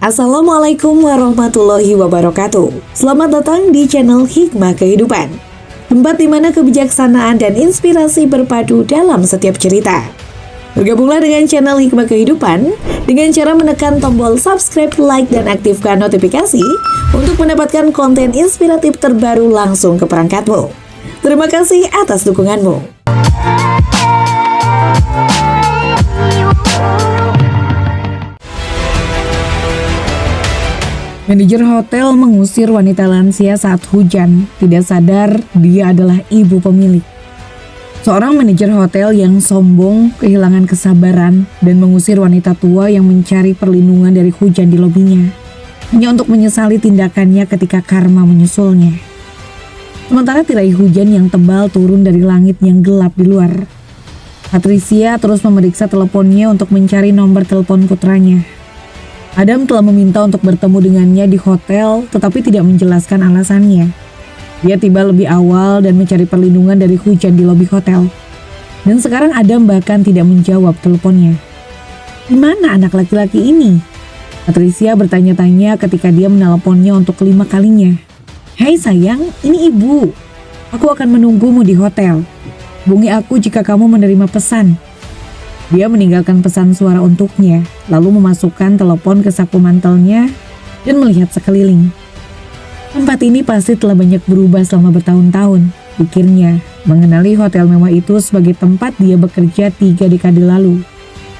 Assalamualaikum warahmatullahi wabarakatuh. Selamat datang di channel Hikmah Kehidupan, tempat di mana kebijaksanaan dan inspirasi berpadu dalam setiap cerita. Bergabunglah dengan channel Hikmah Kehidupan dengan cara menekan tombol subscribe, like, dan aktifkan notifikasi untuk mendapatkan konten inspiratif terbaru langsung ke perangkatmu. Terima kasih atas dukunganmu. Manajer hotel mengusir wanita lansia saat hujan. Tidak sadar dia adalah ibu pemilik. Seorang manajer hotel yang sombong kehilangan kesabaran dan mengusir wanita tua yang mencari perlindungan dari hujan di lobinya, hanya untuk menyesali tindakannya ketika karma menyusulnya. Sementara tirai hujan yang tebal turun dari langit yang gelap di luar, Patricia terus memeriksa teleponnya untuk mencari nomor telepon putranya. Adam telah meminta untuk bertemu dengannya di hotel, tetapi tidak menjelaskan alasannya. Dia tiba lebih awal dan mencari perlindungan dari hujan di lobi hotel. Dan sekarang Adam bahkan tidak menjawab teleponnya. Di mana anak laki-laki ini? Patricia bertanya-tanya ketika dia menelponnya untuk kelima kalinya. Hai sayang, ini ibu. Aku akan menunggumu di hotel. Hubungi aku jika kamu menerima pesan. Dia meninggalkan pesan suara untuknya, lalu memasukkan telepon ke saku mantelnya dan melihat sekeliling. Tempat ini pasti telah banyak berubah selama bertahun-tahun, pikirnya, mengenali hotel mewah itu sebagai tempat dia bekerja 3 dekade lalu.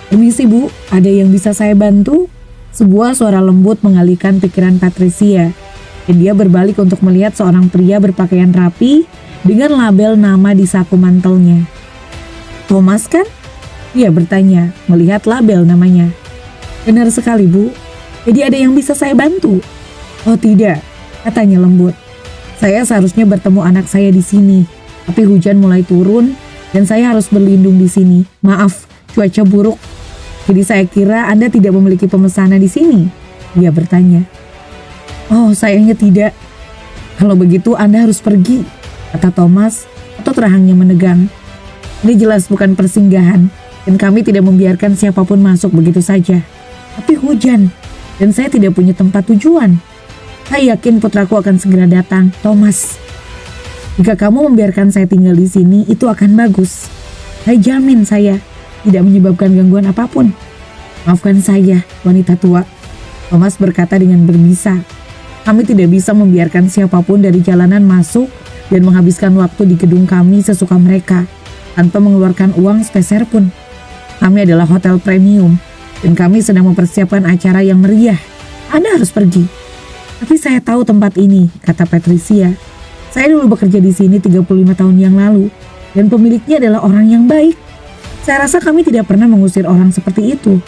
Permisi bu, ada yang bisa saya bantu? Sebuah suara lembut mengalihkan pikiran Patricia, dan dia berbalik untuk melihat seorang pria berpakaian rapi dengan label nama di saku mantelnya. Thomas kan? Dia bertanya, melihat label namanya. Benar sekali bu, jadi ada yang bisa saya bantu? Oh tidak, katanya lembut. Saya seharusnya bertemu anak saya di sini, tapi hujan mulai turun dan saya harus berlindung di sini. Maaf, cuaca buruk. Jadi saya kira Anda tidak memiliki pemesanan di sini. Dia bertanya. Oh sayangnya tidak. Kalau begitu Anda harus pergi, kata Thomas atau terahangnya menegang. Ini jelas bukan persinggahan. Dan kami tidak membiarkan siapapun masuk begitu saja. Tapi hujan, dan saya tidak punya tempat tujuan. Saya yakin putraku akan segera datang, Thomas. Jika kamu membiarkan saya tinggal di sini, itu akan bagus. Saya jamin saya tidak menyebabkan gangguan apapun. Maafkan saya, wanita tua. Thomas berkata dengan berbisa. Kami tidak bisa membiarkan siapapun dari jalanan masuk dan menghabiskan waktu di gedung kami sesuka mereka, tanpa mengeluarkan uang sepeser pun. Kami adalah hotel premium dan kami sedang mempersiapkan acara yang meriah. Anda harus pergi. Tapi saya tahu tempat ini, kata Patricia. Saya dulu bekerja di sini 35 tahun yang lalu dan pemiliknya adalah orang yang baik. Saya rasa kami tidak pernah mengusir orang seperti itu.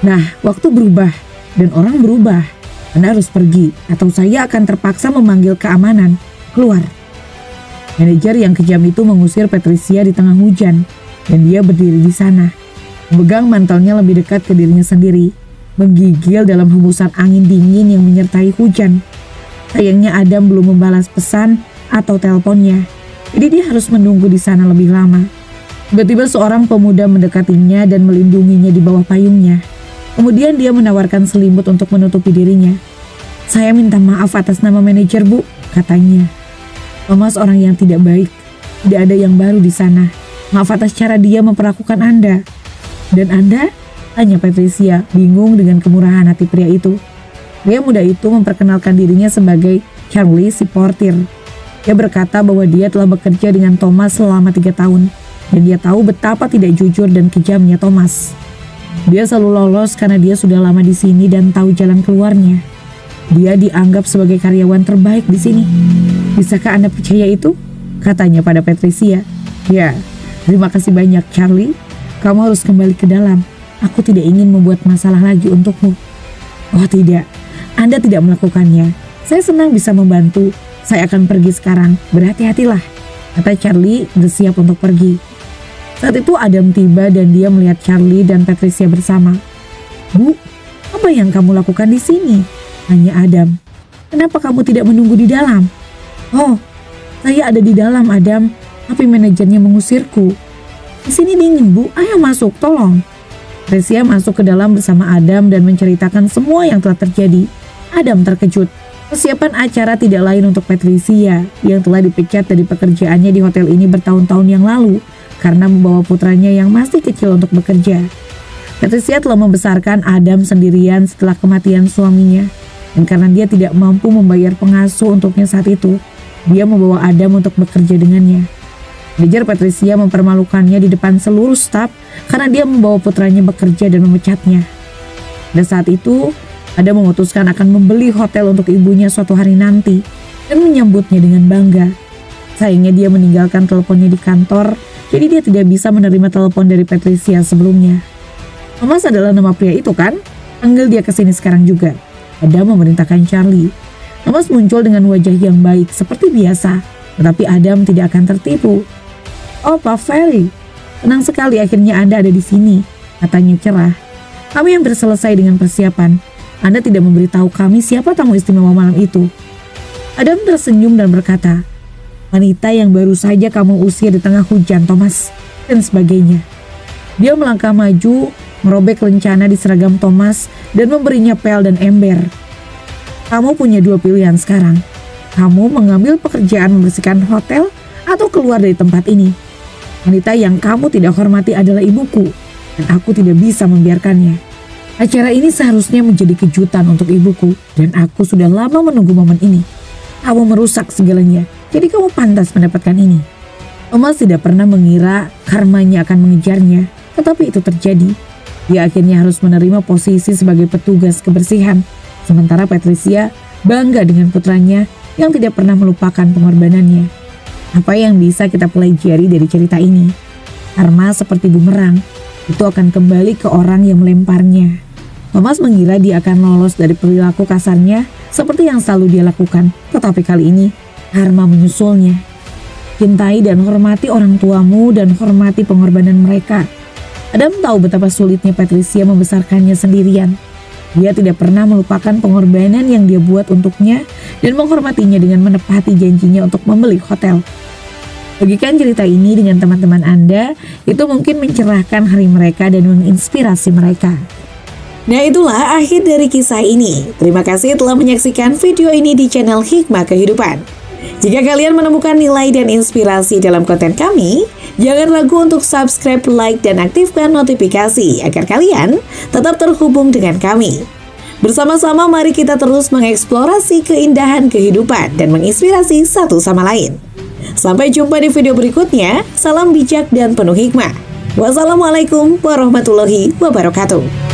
Nah, waktu berubah dan orang berubah. Anda harus pergi atau saya akan terpaksa memanggil keamanan. Keluar. Manajer yang kejam itu mengusir Patricia di tengah hujan dan dia berdiri di sana. Memegang mantelnya lebih dekat ke dirinya sendiri, menggigil dalam hembusan angin dingin yang menyertai hujan. Sayangnya Adam belum membalas pesan atau teleponnya, jadi dia harus menunggu di sana lebih lama. Tiba-tiba seorang pemuda mendekatinya dan melindunginya di bawah payungnya. Kemudian dia menawarkan selimut untuk menutupi dirinya. Saya minta maaf atas nama manajer bu, katanya. Thomas orang yang tidak baik, tidak ada yang baru di sana. Maaf atas cara dia memperlakukan Anda. Dan Anda? Tanya Patricia, bingung dengan kemurahan hati pria itu. Pria muda itu memperkenalkan dirinya sebagai Charlie si portir. Dia berkata bahwa dia telah bekerja dengan Thomas selama 3 tahun. Dan dia tahu betapa tidak jujur dan kejamnya Thomas. Dia selalu lolos karena dia sudah lama di sini dan tahu jalan keluarnya. Dia dianggap sebagai karyawan terbaik di sini. Bisakah Anda percaya itu? Katanya pada Patricia. Ya, terima kasih banyak Charlie. Kamu harus kembali ke dalam. Aku tidak ingin membuat masalah lagi untukmu. Oh tidak, Anda tidak melakukannya. Saya senang bisa membantu. Saya akan pergi sekarang. Berhati-hatilah, kata Charlie bersiap untuk pergi. Saat itu Adam tiba dan dia melihat Charlie dan Patricia bersama. Bu, apa yang kamu lakukan di sini? Tanya Adam. Kenapa kamu tidak menunggu di dalam? Oh, saya ada di dalam Adam, tapi manajernya mengusirku. Di sini dingin bu, ayo masuk, tolong. Patricia masuk ke dalam bersama Adam dan menceritakan semua yang telah terjadi. Adam terkejut. Persiapan acara tidak lain untuk Patricia yang telah dipecat dari pekerjaannya di hotel ini bertahun-tahun yang lalu karena membawa putranya yang masih kecil untuk bekerja. Patricia telah membesarkan Adam sendirian setelah kematian suaminya. Dan karena dia tidak mampu membayar pengasuh untuknya saat itu, dia membawa Adam untuk bekerja dengannya. Manajer Patricia mempermalukannya di depan seluruh staf karena dia membawa putranya bekerja dan memecatnya. Pada saat itu, Adam memutuskan akan membeli hotel untuk ibunya suatu hari nanti dan menyambutnya dengan bangga. Sayangnya dia meninggalkan teleponnya di kantor, jadi dia tidak bisa menerima telepon dari Patricia sebelumnya. Thomas adalah nama pria itu kan? Panggil dia ke sini sekarang juga. Adam memerintahkan Charlie. Thomas muncul dengan wajah yang baik seperti biasa, tetapi Adam tidak akan tertipu. "Oh, Pak Ferry, senang sekali akhirnya Anda ada di sini," katanya cerah. "Kami hampir selesai dengan persiapan. Anda tidak memberitahu kami siapa tamu istimewa malam itu." Adam tersenyum dan berkata, "Wanita yang baru saja kamu usir di tengah hujan, Thomas," dan sebagainya. Dia melangkah maju, merobek lencana di seragam Thomas dan memberinya pel dan ember. "Kamu punya dua pilihan sekarang. Kamu mengambil pekerjaan membersihkan hotel atau keluar dari tempat ini. Wanita yang kamu tidak hormati adalah ibuku dan aku tidak bisa membiarkannya. Acara ini seharusnya menjadi kejutan untuk ibuku dan aku sudah lama menunggu momen ini. Kamu merusak segalanya, jadi kamu pantas mendapatkan ini." Thomas tidak pernah mengira karmanya akan mengejarnya, tetapi itu terjadi. Dia akhirnya harus menerima posisi sebagai petugas kebersihan, sementara Patricia bangga dengan putranya yang tidak pernah melupakan pengorbanannya. Apa yang bisa kita pelajari dari cerita ini? Karma seperti bumerang, itu akan kembali ke orang yang melemparnya. Thomas mengira dia akan lolos dari perilaku kasarnya seperti yang selalu dia lakukan, tetapi kali ini karma menyusulnya. Cintai dan hormati orang tuamu dan hormati pengorbanan mereka. Adam tahu betapa sulitnya Patricia membesarkannya sendirian. Dia tidak pernah melupakan pengorbanan yang dia buat untuknya dan menghormatinya dengan menepati janjinya untuk membeli hotel. Bagikan cerita ini dengan teman-teman Anda, itu mungkin mencerahkan hari mereka dan menginspirasi mereka. Nah, itulah akhir dari kisah ini. Terima kasih telah menyaksikan video ini di channel Hikmah Kehidupan. Jika kalian menemukan nilai dan inspirasi dalam konten kami, jangan ragu untuk subscribe, like, dan aktifkan notifikasi agar kalian tetap terhubung dengan kami. Bersama-sama mari kita terus mengeksplorasi keindahan kehidupan dan menginspirasi satu sama lain. Sampai jumpa di video berikutnya. Salam bijak dan penuh hikmah. Wassalamualaikum warahmatullahi wabarakatuh.